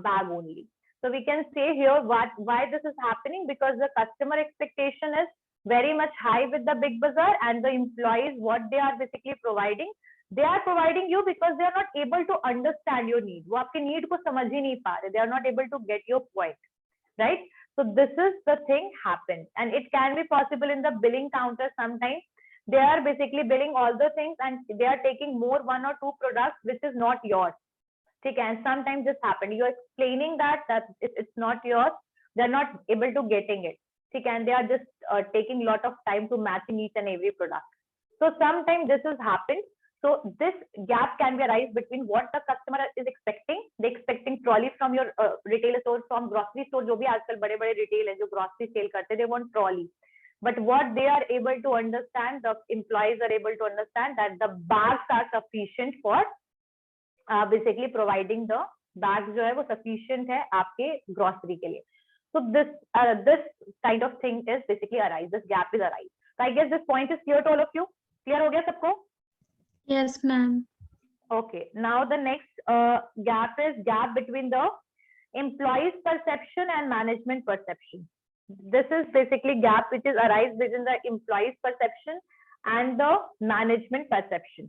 bag only. So we can say here why this is happening, because the customer expectation is very much high with the Big Bazaar, and the employees what they are basically providing, they are providing you because they are not able to understand your need. वो आपके need को समझ ही नहीं पा रहे. They are not able to get your point, right? So this is the thing happened, and it can be possible in the billing counter sometimes. They are basically billing all the things, and they are taking more 1 or 2 products which is not yours. Okay, and sometimes this happened. You're explaining that it's not yours. They're not able to getting it. Okay, and they are just taking a lot of time to matching each and every product. So sometimes this has happened. So this gap can be arise between what the customer is expecting. They expecting trolley from your retail store, from grocery store. जो भी आजकल बड़े-बड़े retail है जो grocery sale करते, they want trolley. But what they are able to understand, the employees are able to understand that the bags are sufficient for basically providing the bags जो है वो sufficient है आपके grocery के लिए. So this kind of thing is basically arise. This gap is arise. So I guess this point is clear to all of you. Clear हो गया सबको? Yes, ma'am. Okay. Now the next gap is gap between the employees' perception and management perception. This is basically gap which is arise between the employees' perception and the management perception.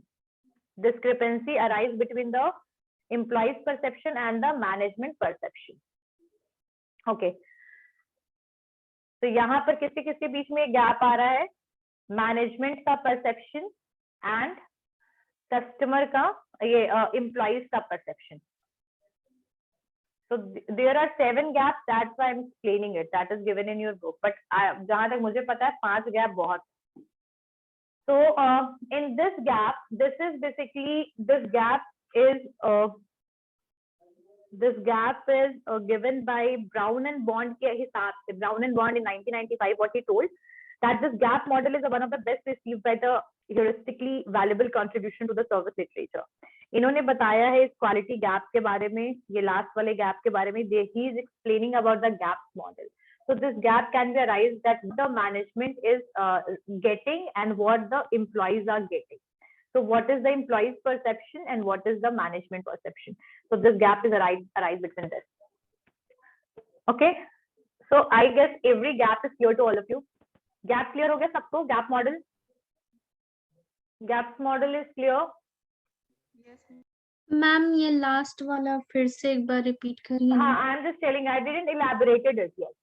Discrepancy arise between the employees' perception and the management perception. Okay. तो यहाँ पर किसके किसके बीच में gap आ रहा है? Management का perception and customer का ये एम्प्लॉइज का perception. So there are 7 gaps. That's why I'm explaining it. That is given in your book. But जहाँ तक मुझे पता है 5 gap बहुत. So in this gap, this is basically this gap is given by Brown and Bond के हिसाब से. Brown and Bond in 1995 what he told that this gap model is one of the best received by the heuristically valuable contribution to the service literature. इन्होंने बताया है इस quality gap के बारे में, ये लास्ट वाले गैप के बारे में. He is explaining about the gap model. So this gap can be arise that the management is getting and what the employees are getting. So what is the employee's perception and what is the management perception? So this gap is arise between this. Okay. So I guess every gap is clear to all of you. Gap clear हो गया सबको? Gap model. Gaps model is clear. Ma'am ये last वाला फिर से एक बार repeat करिए. हाँ, I am just telling. I didn't elaborated it yet.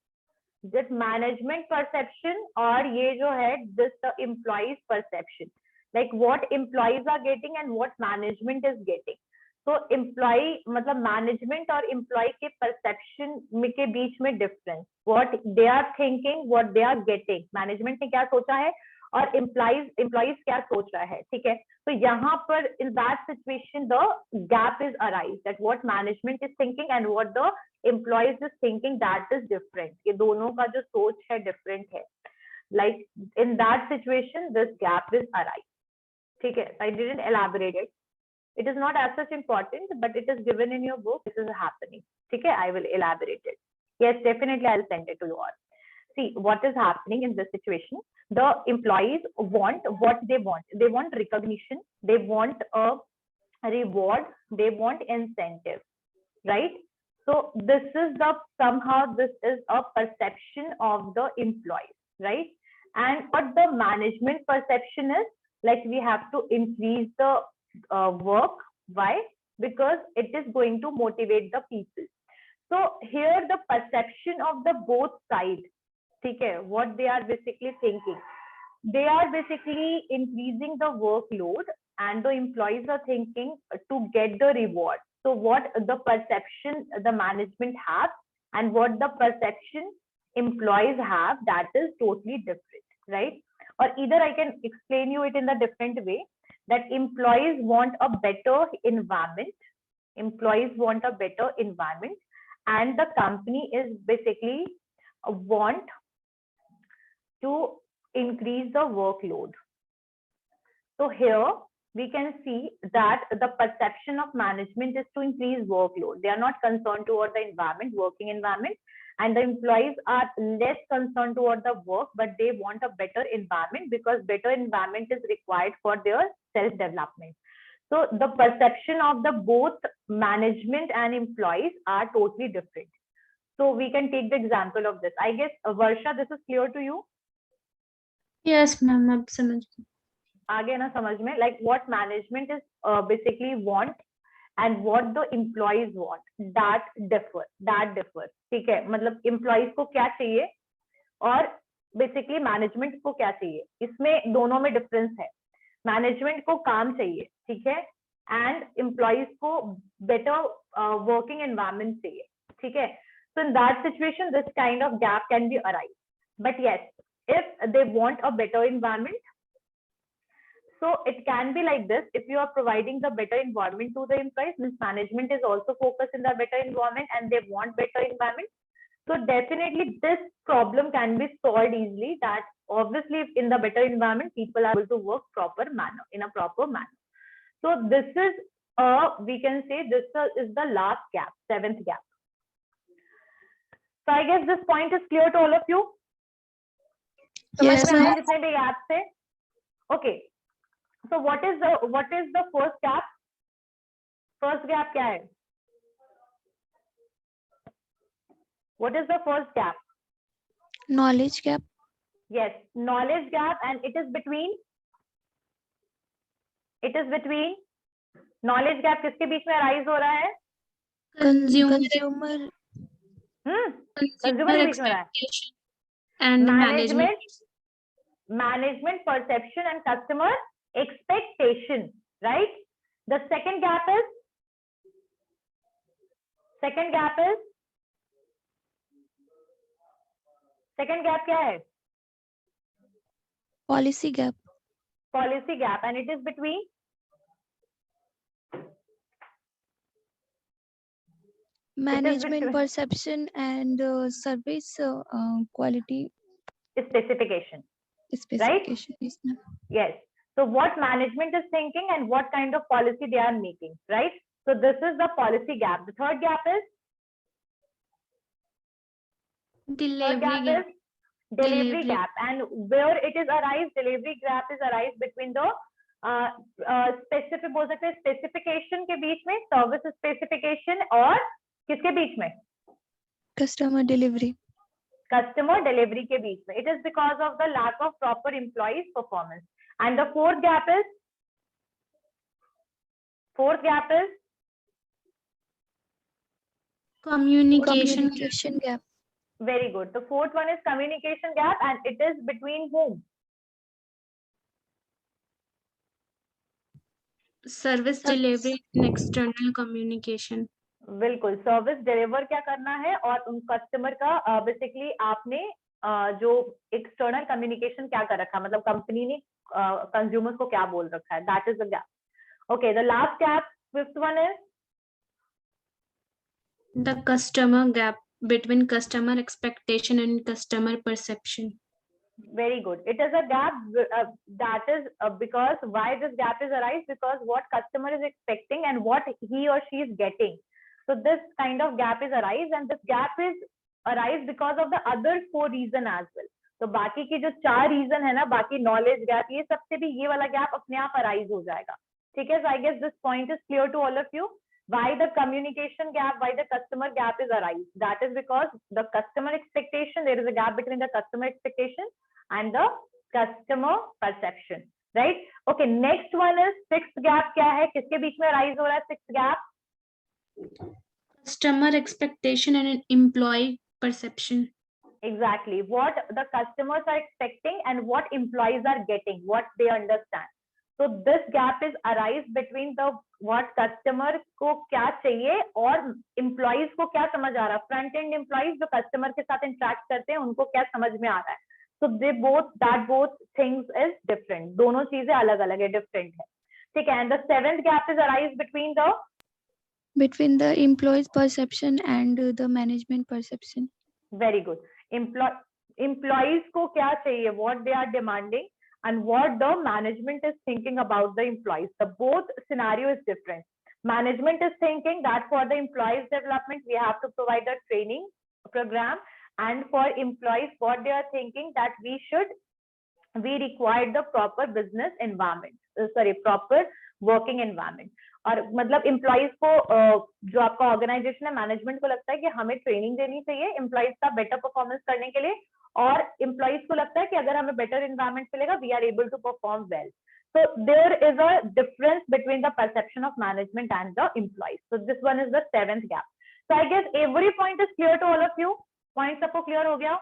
Just management perception और ये जो है this the employees perception. Like what employees are getting and what management is getting. So employee मतलब management और employee के perception के बीच में difference. What they are thinking, what they are getting. Management ने क्या सोचा है और employees क्या सोच रहा है, ठीक है? तो यहाँ पर in that situation the gap is arise that what management is thinking and what the employees is thinking, that is different. ये दोनों का जो सोच है different है. Like in that situation this gap is arise. ठीक है? I didn't elaborate it. It is not as such important, but it is given in your book. This is happening. ठीक है? I will elaborate it. Yes, definitely I'll send it to you all. See what is happening in this situation. The employees want what they want. They want recognition. They want a reward. They want incentive, right? So this is somehow this is a perception of the employees, right? And what the management perception is, like we have to increase the work. Why? Because it is going to motivate the people. So here the perception of the both sides. Okay, what they are basically thinking, they are basically increasing the workload and the employees are thinking to get the reward. So what the perception the management have and what the perception employees have, that is totally different, right? Or either I can explain you it in a different way, that employees want a better environment. Employees want a better environment and the company is basically want to increase the workload. So here we can see that the perception of management is to increase workload. They are not concerned toward the environment, working environment, and the employees are less concerned toward the work, but they want a better environment because better environment is required for their self-development. So the perception of the both management and employees are totally different. So we can take the example of this. I guess Varsha, this is clear to you? Yes, ma'am, अब समझ गई. आगे ना समझ में, like what management is basically want and what the employees want, that differs. ठीक है, मतलब employees को क्या चाहिए और basically management को क्या चाहिए, इसमें दोनों में difference है. मैनेजमेंट को काम चाहिए, ठीक है, एंड एम्प्लॉइज को बेटर वर्किंग एनवायरनमेंट चाहिए, ठीक है. So in that situation this kind of gap can be arise. But yes, if they want a better environment, so it can be like this. If you are providing the better environment to the employees, means management is also focused in the better environment and they want better environment, so definitely this problem can be solved easily. That obviously in the better environment people are able to work in a proper manner. So this is we can say this is the last gap, 7th gap. So I guess this point is clear to all of you. Yes, ma'am. जितने भी gap थे. Okay, so what is the first gap? First gap क्या है? What is the first gap? Knowledge gap. Yes, knowledge gap, and it is between knowledge gap किसके बीच में arise हो रहा है? Consumer consumer consumer के बीच में रहा है. expectation and management. Management perception and customer expectation, right? The second gap क्या है? Policy gap. Policy gap, and it is between Management perception and service quality specification. specification. Yes, ma'am. Yes. So what management is thinking and what kind of policy they are making, right? So this is the policy gap. The third gap is Delivery delivery Delivery. gap, and where it is arise, delivery gap is arise between the specific बोल सकते हैं specification के बीच में, service specification, और किसके बीच में? Customer delivery. Customer delivery के बीच में. It is because of the lack of proper employees performance. And the fourth gap is communication gap. very good. The fourth one is communication gap, and it is between whom? service delivery and external communication. बिल्कुल, service deliver क्या करना है और उन customer का basically आपने जो external communication क्या कर रखा है, मतलब कंपनी ने कंज्यूमर्स को क्या बोल रखा है, that is the gap. Okay, the last gap, fifth one is The customer gap between customer expectation and customer perception. very good. It is a gap that is because why this gap is arise, because what customer is expecting and what he or she is getting. So this kind of gap is arise, and this gap is arise because of the other 4 reason as well. तो बाकी की जो 4 reason है ना, बाकी knowledge gap, ये सबसे भी ये वाला गैप अपने आप अराइज हो जाएगा. ठीक है, so I guess this point is clear to all of you. Why the communication gap, why the customer gap is arise? That is because the customer expectation, there is a gap between the customer expectation and the customer perception, right? Okay, next one is sixth gap. क्या है, किसके बीच में arise हो रहा है sixth gap? Customer expectation and employee perception. Exactly, what the customers are expecting and what employees are getting, what they understand. So this gap is arise between the what customer को क्या चाहिए और employees को क्या समझ आ रहा है. Front end employees जो customer के साथ interact करते हैं उनको क्या समझ में आ रहा है. So they both things is different. दोनों चीजें अलग अलग है, different है. ठीक है, and the seventh gap is arise between the employees perception and the management perception. very good. employees को क्या चाहिए, what they are demanding, and what the management is thinking about the employees. The both scenario is different. Management is thinking that for the employees development we have to provide a training program, and for employees what they are thinking that we require the proper business environment, proper working environment. और मतलब employees को जो आपका organisation है, management को लगता है कि हमें ट्रेनिंग देनी चाहिए एम्प्लॉइज का बेटर परफॉर्मेंस करने के लिए, और एम्प्लॉइज को लगता है कि अगर हमें बेटर एनवायरमेंट मिलेगा we are able to perform well. So there is a difference between the perception of management and the employees. So this one is the 7th gap. So I guess every point is clear to all of you. Points सबको clear हो गया?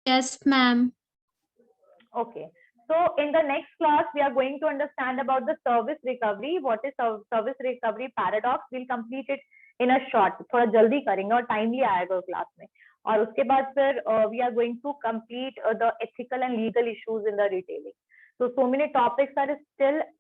Yes, ma'am. Okay. So in the next class, we are going to understand about the service recovery. What is service recovery paradox? We'll complete it in a short. थोड़ा जल्दी करेंगे और timely आएगा class में. और उसके बाद फिर we are going to complete the ethical and legal issues in the retailing. So many topics are still